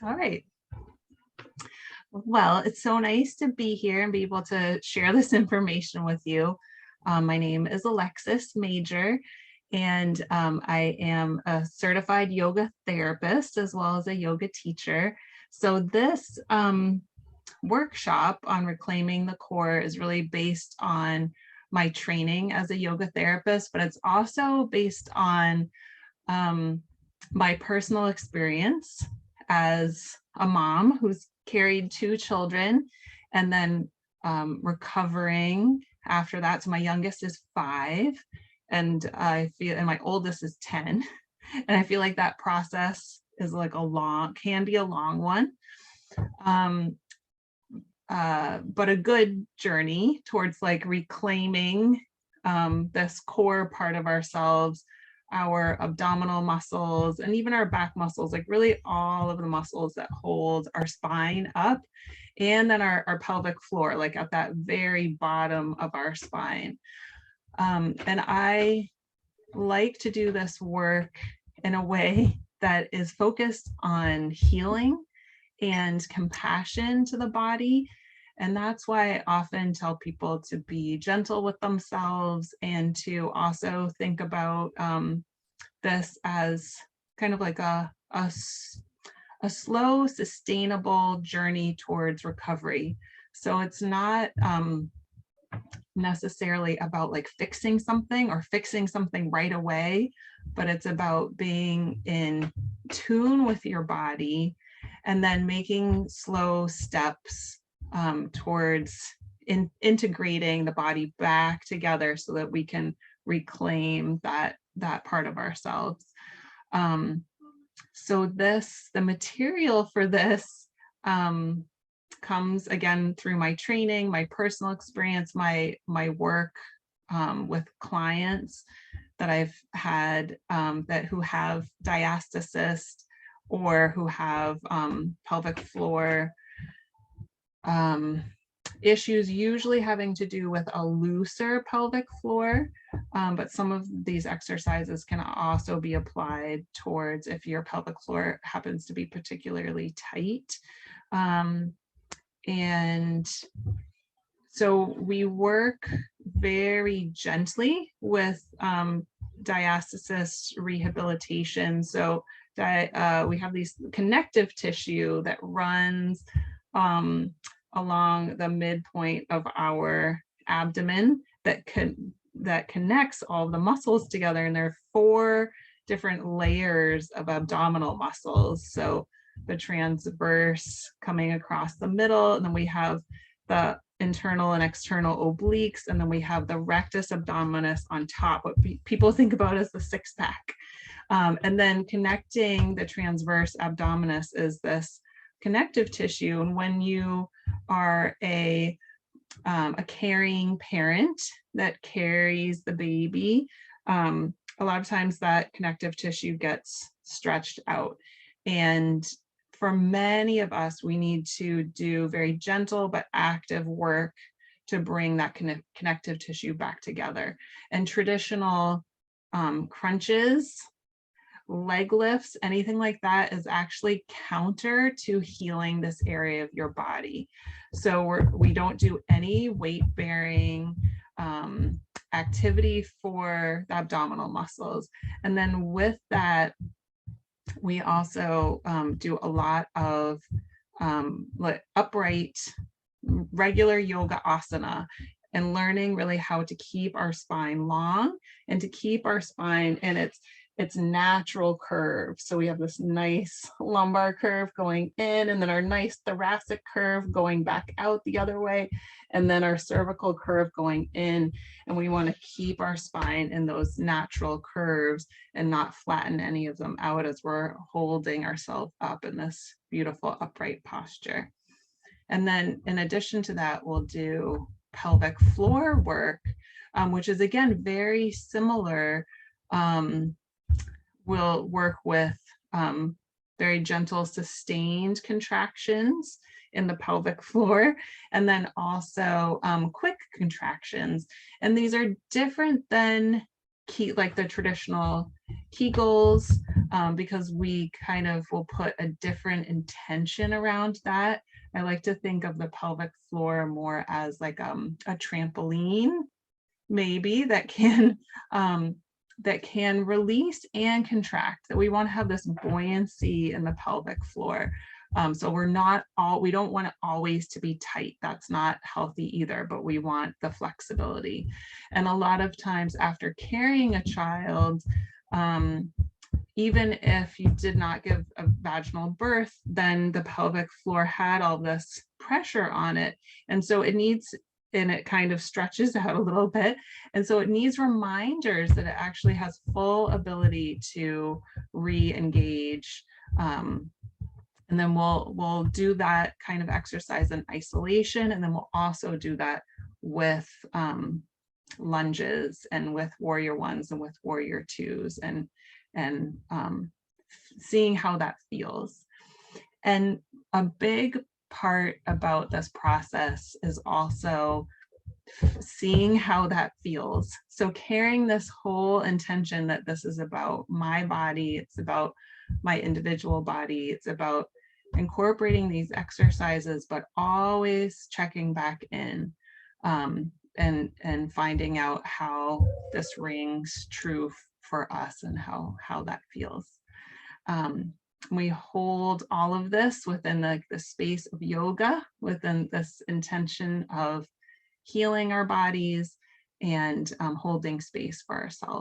All right. Well, it's so nice to be here and be able to share this information with you. My name is Alexis Major, and I am a certified yoga therapist as well as a yoga teacher. So this workshop on reclaiming the core is really based on my training as a yoga therapist, but it's also based on my personal experience as a mom who's carried two children and then recovering after that. So my youngest is 5 and my oldest is 10. And I feel like that process is like can be a long one. But a good journey towards like reclaiming this core part of ourselves, our abdominal muscles, and even our back muscles, like really all of the muscles that hold our spine up, and then our pelvic floor, like at that very bottom of our spine. And I like to do this work in a way that is focused on healing and compassion to the body. And that's why I often tell people to be gentle with themselves and to also think about this as kind of like a slow, sustainable journey towards recovery. So it's not necessarily about like fixing something right away, but it's about being in tune with your body and then making slow steps towards integrating the body back together so that we can reclaim that part of ourselves. So the material for this comes again through my training, my personal experience, my work with clients that I've had who have diastasis or who have pelvic floor issues, usually having to do with a looser pelvic floor, but some of these exercises can also be applied towards if your pelvic floor happens to be particularly tight. And so we work very gently with diastasis rehabilitation. So we have these connective tissue that runs along the midpoint of our abdomen that connects all the muscles together. And there are 4 different layers of abdominal muscles. So the transverse coming across the middle, and then we have the internal and external obliques, and then we have the rectus abdominis on top, what people think about as the 6-pack. And then connecting the transverse abdominis is this connective tissue. And when you are a carrying parent that carries the baby, a lot of times that connective tissue gets stretched out. And for many of us, we need to do very gentle but active work to bring that connective tissue back together. And traditional crunches, leg lifts, anything like that is actually counter to healing this area of your body. So we don't do any weight bearing activity for the abdominal muscles. And then with that, we also do a lot of upright, regular yoga asana, and learning really how to keep our spine long and to keep our spine in its natural curve. So we have this nice lumbar curve going in, and then our nice thoracic curve going back out the other way, and then our cervical curve going in. And we want to keep our spine in those natural curves and not flatten any of them out as we're holding ourselves up in this beautiful upright posture. And then in addition to that, we'll do pelvic floor work, which is again very similar. We'll work with very gentle, sustained contractions in the pelvic floor, and then also quick contractions. And these are different than like the traditional Kegels, because we kind of will put a different intention around that. I like to think of the pelvic floor more as like a trampoline, maybe, that can release and contract. That we want to have this buoyancy in the pelvic floor. So we don't want it always to be tight. That's not healthy either, but we want the flexibility. And a lot of times after carrying a child, even if you did not give a vaginal birth, then the pelvic floor had all this pressure on it. And so it kind of stretches out a little bit. And so it needs reminders that it actually has full ability to re-engage. And then we'll do that kind of exercise in isolation. And then we'll also do that with lunges and with warrior ones and with warrior twos, and seeing how that feels. And a big part about this process is also seeing how that feels. So carrying this whole intention that this is about my body, it's about my individual body, it's about incorporating these exercises, but always checking back in, and finding out how this rings true for us and how that feels. We hold all of this within the space of yoga, within this intention of healing our bodies and holding space for ourselves.